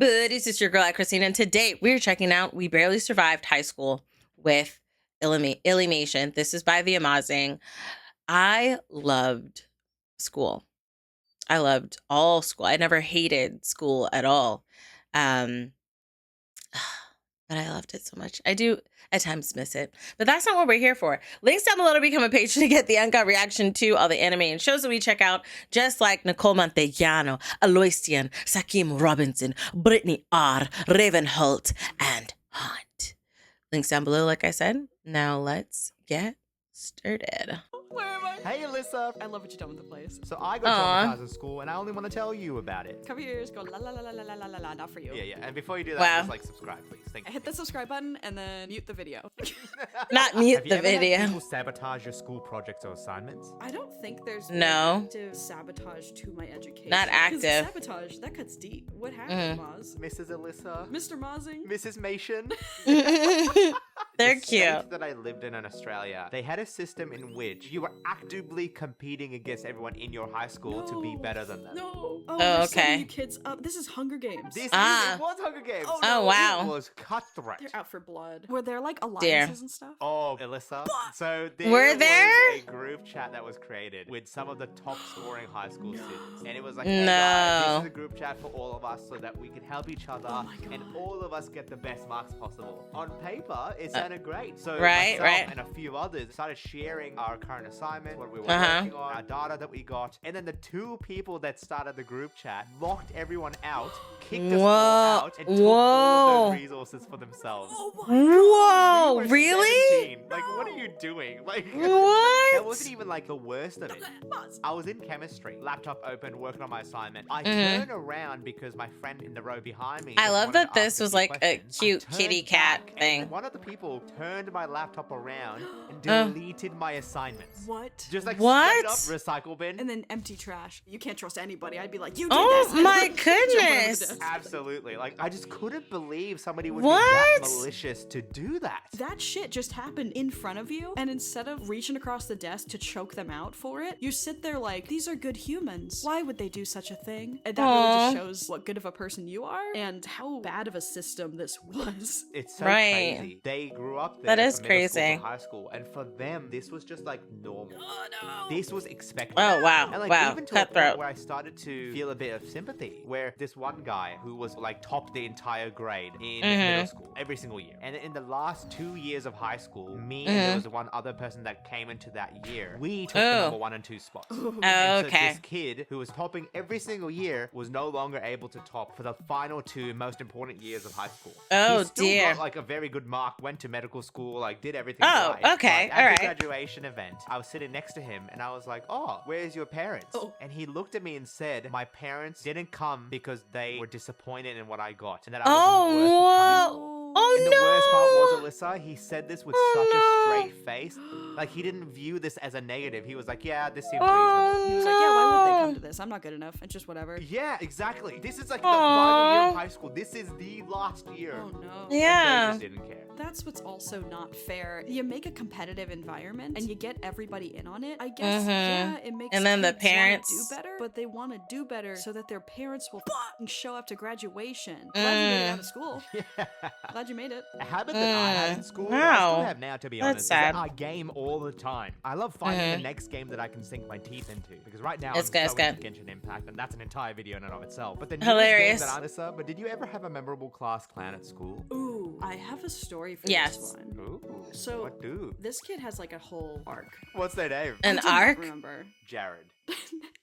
buddies? It's your girl AyChristene, and today we're checking out We Barely Survived High School with AyChristene. This is by TheAMaazing. I loved school. I loved all school. I never hated school at all. But I loved it so much. I do at times miss it, but that's not what we're here for. Links down below to become a patron to get the uncut reaction to all the anime and shows that we check out, just like Nicole Montellano, Aloysian, Sakim Robinson, Brittany R., Ravenholt, and Hunt. Links down below, like I said. Now let's get started. Where am I? Hey, Alyssa. I love what you've done with the place. So I got traumatized in school, and I only want to tell you about it. Cover your ears, go la la la la la la la la, not for you. Yeah. And before you do that, Wow. just like subscribe, please. Thank you. Hit the subscribe button and then mute the video. Not mute Have you the ever had video. people sabotage your school projects or assignments? I don't think there's No. active sabotage to my education. Not 'Cause active. Sabotage, that cuts deep. What happened, Maz? Mrs. Alyssa, Mr. Mazing? Mrs. Mation. They're The cute. state that I lived in Australia, they had a system in which you were actively competing against everyone in your high school to be better than them. No. Oh, Oh, they're setting okay. you kids up. This is Hunger Games. This Ah. it was Hunger Games. Oh, Oh, wow. It was cutthroat. They're out for blood. Were there like alliances and stuff? Oh, Alyssa. So there Were was there? a group chat that was created with some of the top scoring high school students. And it was like, No. hey guys, this is a group chat for all of us so that we can help each other Oh my God. and all of us get the best marks possible. On paper, it sounded great. So Right, myself right. and a few others started sharing our current assignment, what we were Uh-huh. working on, our data that we got. And then the two people that started the group chat locked everyone out, kicked us all Whoa. out, and took all of Whoa. those resources for themselves. Oh, what? Whoa, We were really? 17. Like, what are you doing? Like, What? that wasn't even like the worst of it. Maz. I was in chemistry, laptop open, working on my assignment. I Mhm. turn around because my friend in the row behind me. I just love wanted that to this ask was few like a questions. cute I kitty turned cat back, thing. and one of the people turned my laptop around and Oh. deleted my assignments. What? Just like What? straight up recycle bin. And then empty trash. You can't trust anybody. I'd be like, you did Oh this. my Jump over the goodness. desk. Absolutely. Like, I just couldn't believe somebody would What? be that malicious to do that. That shit just happened in front of you, and instead of reaching across the desk to choke them out for it, you sit there like, these are good humans. Why would they do such a thing? And that really Aw. just shows what good of a person you are and how bad of a system this was. It's so Right. crazy. They grew up there. That is from middle school crazy. to high school, and for them, this was just like normal. Oh no. This was expected. Oh, wow. And like Wow. even to a point Cutthroat. where I started to feel a bit of sympathy, where this one guy who was like top the entire grade in middle school every single year, and in the last 2 years of high school, me and there was one other person that came into that year. We took the Oh. number 1 and 2 spots. Oh, And so okay. this kid who was topping every single year was no longer able to top for the final 2 most important years of high school. Oh, He still dear. got like a very good mark, went to medical school, like did everything Oh, right. okay, But at alright. the graduation event, I was sitting next to him and I was like, oh, where's your parents? Oh. And he looked at me and said, my parents didn't come because they were disappointed in what I got and that I Oh, wasn't worth coming for. whoa. And Oh, the no. worst part was, Alyssa, he said this with Oh, such a no. straight face. Like, he didn't view this as a negative. He was like, yeah, this seems Oh, reasonable. He was like, yeah, why would they come to this? I'm not good enough. It's just whatever. Yeah, exactly. This is like the final year Aw. of high school. This is the last year. Oh no. And Yeah. they just didn't care. That's what's also not fair. You make a competitive environment and you get everybody in on it. I guess, Mhm. yeah, it makes And then the kids wanna parents- do better, but they want to do better so that their parents will fucking show up to graduation. Glad you made it out of school. Yeah. Glad you made it. A habit that I had in school, and I Wow. still have now, to be That's honest, is that sad. I game all the time. I love finding the next game that I can sink my teeth into, because right now It's I'm good, so it's into Genshin Impact, and that's an entire video in and of itself. But the Hilarious. Game that I Alyssa, but did you ever have a memorable class clan at school? Ooh, I have a story for Yes. this one. Ooh, So- what do? This kid has like a whole arc. What's their name? An I don't arc? remember. Jared.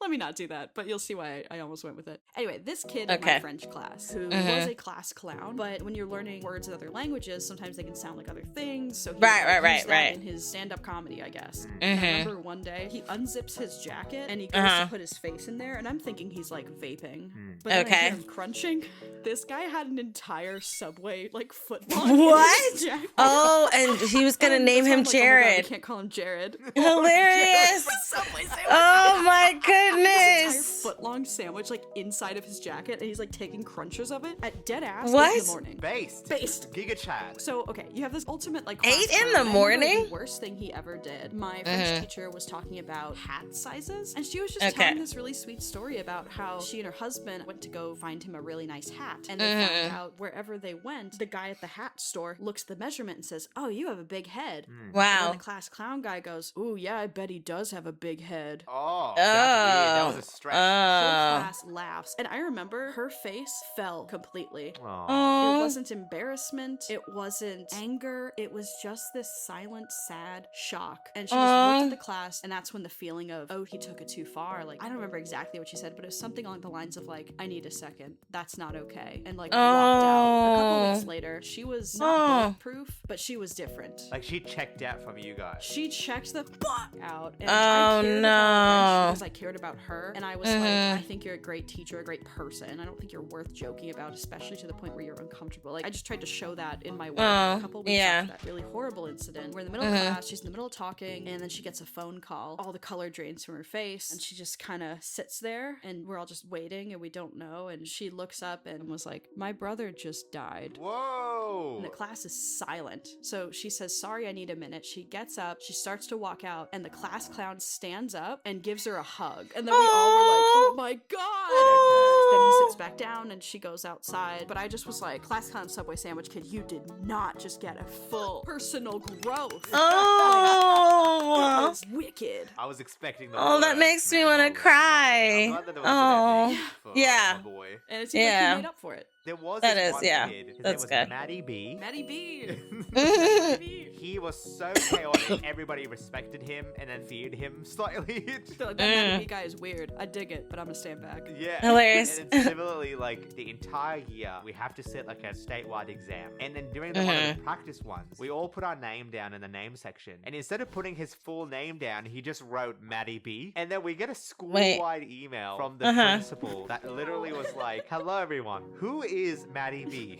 Let me not do that, but you'll see why I almost went with it. Anyway, this kid in Okay. my French class, who Mhm. was a class clown, but when you're learning words in other languages, sometimes they can sound like other things. So he Right, would, right, use that right. in his stand-up comedy, I guess. Mhm. And I remember one day he unzips his jacket and he goes Uh-huh. to put his face in there, and I'm thinking he's like vaping, Mm. but then I Okay. hear him crunching. This guy had an entire Subway like foot What? in his jacket. Oh, and he was gonna And name that's why him I'm like, oh my God, Jared. we can't call him Jared. Hilarious. Subway sandwich. Oh my my This entire goodness. foot-long sandwich like inside of his jacket, and he's like taking crunches of it at dead ass What? 8 in the morning. Based. Giga Chad. So okay, you have this ultimate like 8 class in clown. the I remember morning? The worst thing he ever did. My French teacher was talking about hat sizes, and she was just Okay. telling this really sweet story about how she and her husband went to go find him a really nice hat, and they found out wherever they went, the guy at the hat store looks at the measurement and says, "Oh, you have a big head." And Wow. then the class clown guy goes, "Ooh, yeah, I bet he does have a big head." Oh, that's weird. That was a stretch. Whole Oh. class laughs, and I remember her face fell completely. Aw. It Oh. wasn't embarrassment. It wasn't anger. It was just this silent, sad shock. And she just looked at the class, and that's when the feeling of, oh, he took it too far. Like, I don't remember exactly what she said, but it was something along the lines of, like, I need a second. That's not okay. And, like, walked out. A couple weeks later, she was not bulletproof, but she was different. Like she checked out from you guys. She checked the fuck out. And Oh, I cared no. about her because I cared about her. And I was like, I think you're a great teacher, a great person. I don't think you're worth joking about, especially to the point where you're uncomfortable. Like, I just tried to show that in my work. A couple weeks after that really horrible incident. We're in the middle of class, she's in the middle of talking, and then she gets a phone call. All the color drains from her face, and she just kind of sits there, and we're all just waiting, and we don't know. And she looks up and was like, my brother just died. Whoa. And the class is silent. So she says, sorry, I need a minute. She gets up, she starts to walk out, and the class clown stands up and gives her a hug. And then we all were like, oh my god! Then he sits back down and she goes outside. But I just was like, class clown Subway sandwich kid, you did not just get a full personal growth. Oh. That was wicked. I was expecting the Oh, that worst, makes me man. want to I'm cry. glad that there was Oh. an ending for Yeah. my boy. And it seems like Yeah. he made up for it. There was That this is, one yeah. kid. His That's name was good. Mattie B. Mattie B. He was so chaotic. Everybody respected him and then feared him slightly. Feel like that Mattie B guy is weird. I dig it, but I'm gonna stand back. Yeah. Hilarious. And it's similarly, like, the entire year, we have to sit, like, a statewide exam. And then during one of the practice ones, we all put our name down in the name section. And instead of putting his full name down, he just wrote Mattie B. And then we get a school-wide email from the principal that literally was like, hello, everyone. Who is Mattie B?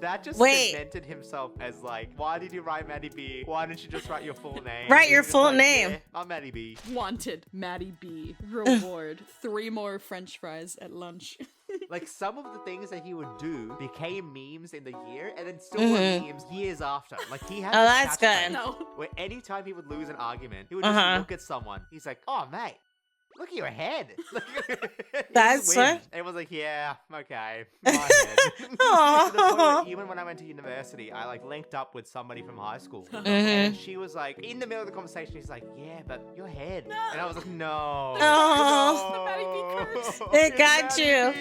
That just cemented himself as, like, why did you write Mattie B? Why didn't you just write your full name? Write He your was just full like, name. Yeah, I'm Mattie B. Wanted Mattie B. Reward 3 more French fries at lunch. Like, some of the things that he would do became memes in the year and then still were memes years after. Like, he had Oh, this that's catchphrase good. No. where anytime he would lose an argument, he would just look at someone. He's like, oh, mate. Look at your head. That's fun. And it was like, yeah, okay, my head. To the point where even when I went to university, I like linked up with somebody from high school, and she was like, in the middle of the conversation, she's like, yeah, but your head. And I was like, no. Oh. The Mattie B curse. It got you.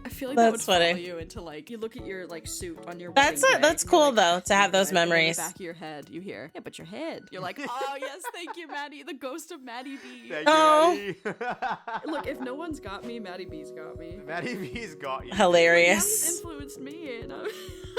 I feel like that That's would follow funny. you into, like, you look at your, like, suit on your That's wedding day, that's and you're cool like, though to have those and in memories. the back of your head, you hear, yeah, but your head. You're like, oh, yes, thank you, Mattie. The ghost of Mattie B. Thank you, Oh. Mattie. Look, if no one's got me, Mattie B's got me. Mattie B's got you. Mattie's Hilarious. influenced me, and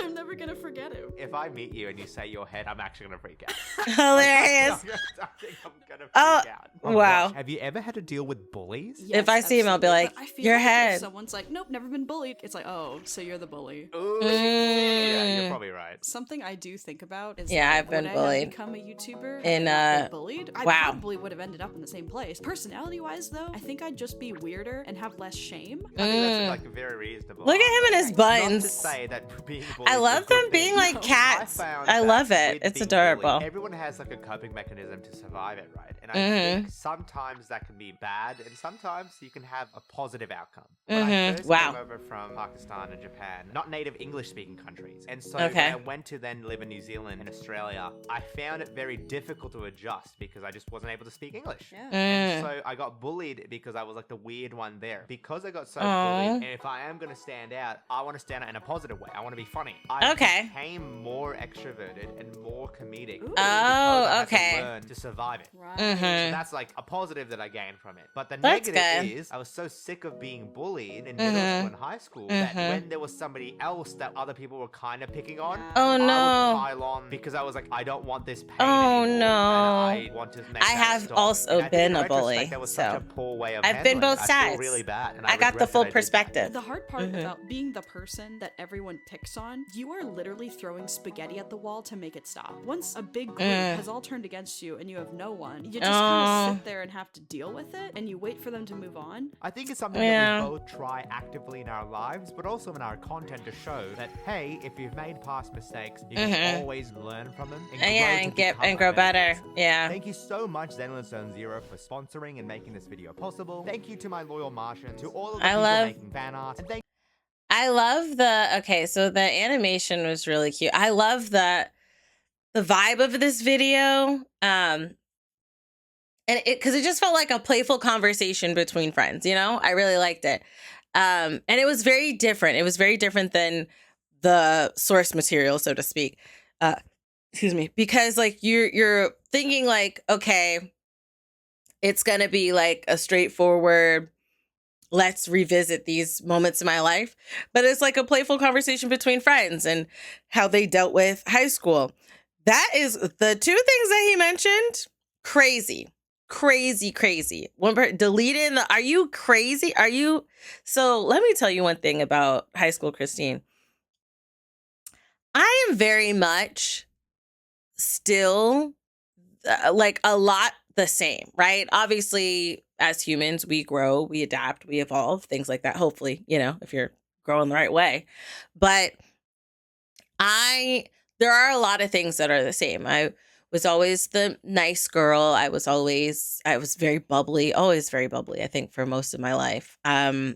I'm never gonna forget him. If I meet you and you say your head, I'm actually gonna freak out. Hilarious. I think I'm gonna Oh, freak out. wow. Have you ever had to deal with bullies? If I see him, I'll be absolutely. like, But I feel your like head. If someone's like, nope, never been bullied. It's like, oh, so you're the bully. Ooh. Yeah, you're probably right. Something I do think about is Yeah, like, I've been would bullied. I have become a YouTuber In, and not been bullied? I wow. probably would have ended up in the same place. Personality-wise, though, I think I'd just be weirder and have less shame. I think that's like very reasonable. Look at him and his Not to buttons. say that being bullied I is a love good them being thing. like No. cats. found I that love it. with It's being adorable. bullied, everyone has like a coping mechanism to survive it, right? And I think sometimes that can be bad, and sometimes you can have a positive outcome. When I first Wow. came over from Pakistan and Japan, not native English-speaking countries, and so Okay. when I went to then live in New Zealand and Australia, I found it very difficult to adjust because I just wasn't able to speak English. Yeah. And so I got bullied because I was like the weird one there. Because I got so Aw. bullied, and if I am going to stand out, I want to stand out in a positive way. I want to be funny. I Okay. became more extroverted and more comedic. Ooh. because I had to okay. learn to survive it. Right. So that's like a positive that I gained from it. But the That's negative good. is I was so sick of being bullied in middle school and high school that when there was somebody else that other people were kind of picking on, Oh, I would no. pile on because I was like, I don't want this pain Oh, anymore, no. and I want to make I that have stop. also And I think been in a retrospect, bully, that was so such a poor way of I've been handling both it. I feel sides. really bad, and I got the regret full that I did that. perspective. The hard part about being the person that everyone picks on, you are literally throwing spaghetti at the wall to make it stop. Once a big group has all turned against you and you have no one, you just kind of sit there and have to deal with it, and you wait for them to move on. I think it's something that we both try actively in our lives, but also in our content to show that, hey, if you've made past mistakes, you can always learn from them and grow better. Yeah. Thank you so much, Zenless Zone Zero, for sponsoring and making this video possible. Thank you to my loyal Martians, to all of the people making fan art, and I love so the animation was really cute. I love the vibe of this video. And because it just felt like a playful conversation between friends, you know? I really liked it. And it was very different. It was very different than the source material, so to speak. Excuse me. Because like you're thinking like, okay, it's gonna be like a straightforward, let's revisit these moments in my life. But it's like a playful conversation between friends and how they dealt with high school. That is the two things that he mentioned. Crazy. One part deleted. Are you crazy? So let me tell you one thing about high school Christine. I am very much still like a lot the same, right? Obviously, as humans, we grow, we adapt, we evolve, things like that. Hopefully, you know, if you're growing the right way. But there are a lot of things that are the same. I was always the nice girl. I was very bubbly, always very bubbly, I think, for most of my life. I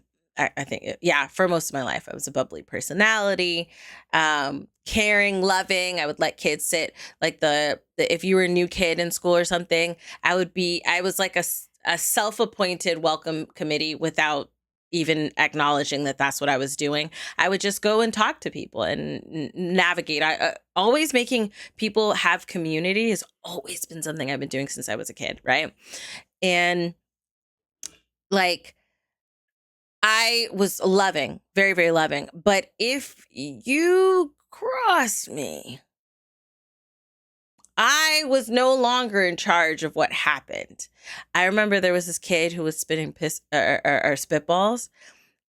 think, for most of my life, I was a bubbly personality, caring, loving. I would let kids sit, like if you were a new kid in school or something, I was like a self-appointed welcome committee without even acknowledging that that's what I was doing. I would just go and talk to people and navigate. Always making people have community has always been something I've been doing since I was a kid, right? And like, I was loving, very, very loving. But if you cross me, I was no longer in charge of what happened. I remember there was this kid who was spitting spitballs,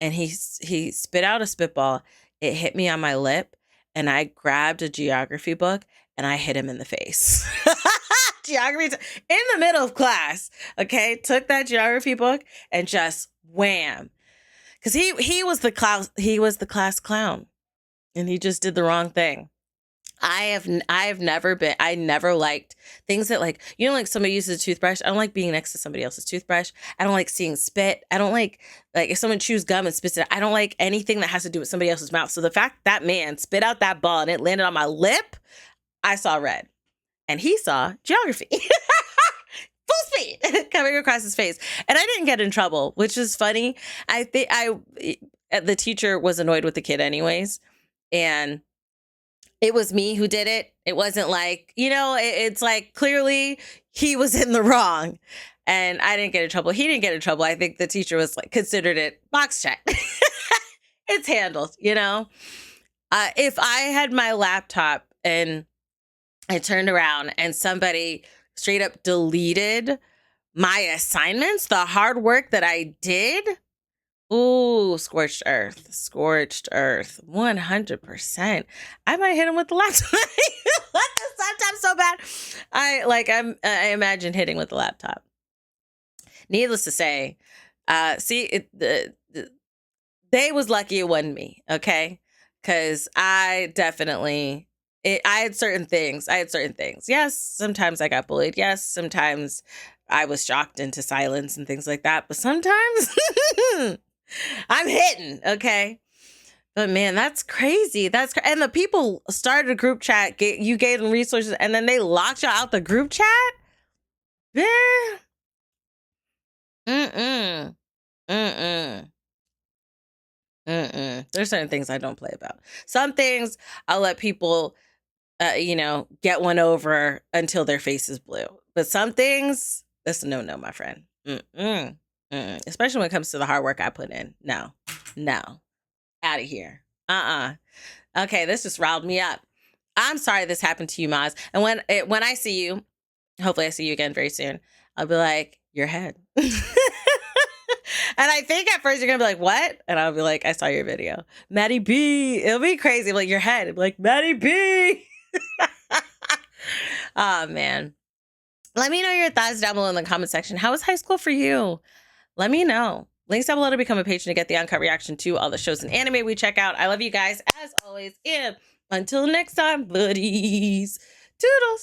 and he spit out a spitball. It hit me on my lip, and I grabbed a geography book and I hit him in the face. Geography in the middle of class. Okay, took that geography book and just wham. Because he was the class clown, and he just did the wrong thing. I never liked things that, like, you know, like somebody uses a toothbrush. I don't like being next to somebody else's toothbrush. I don't like seeing spit. I don't like if someone chews gum and spits it. I don't like anything that has to do with somebody else's mouth. So the fact that man spit out that ball and it landed on my lip, I saw red, and he saw geography. Full speed coming across his face. And I didn't get in trouble, which is funny. I think the teacher was annoyed with the kid anyways. And it was me who did it. It wasn't like, you know, it's like clearly he was in the wrong, and I didn't get in trouble. He didn't get in trouble. I think the teacher was like, considered it box check. It's handled, you know? If I had my laptop and I turned around and somebody straight up deleted my assignments, the hard work that I did, ooh, scorched earth, 100%. I might hit him with the laptop. What, this laptop's so bad. I imagine hitting with the laptop. Needless to say, they was lucky it wasn't me, okay? Because I had certain things. Yes, sometimes I got bullied. Yes, sometimes I was shocked into silence and things like that. But sometimes I'm hitting, okay? But man, that's crazy. And the people started a group chat. You gave them resources, and then they locked you out the group chat? There's certain things I don't play about. Some things I'll let people, get one over until their face is blue. But some things, that's a no, my friend. Especially when it comes to the hard work I put in. No. Out of here. Okay, this just riled me up. I'm sorry this happened to you, Maz. And when I see you, hopefully I see you again very soon, I'll be like, your head. And I think at first you're going to be like, what? And I'll be like, I saw your video. Mattie B. It'll be crazy. Like, your head. It'll be like, Mattie B. Oh, man. Let me know your thoughts down below in the comment section. How was high school for you? Let me know. Links down below to become a patron to get the uncut reaction to all the shows and anime we check out. I love you guys as always. And until next time, buddies. Toodles.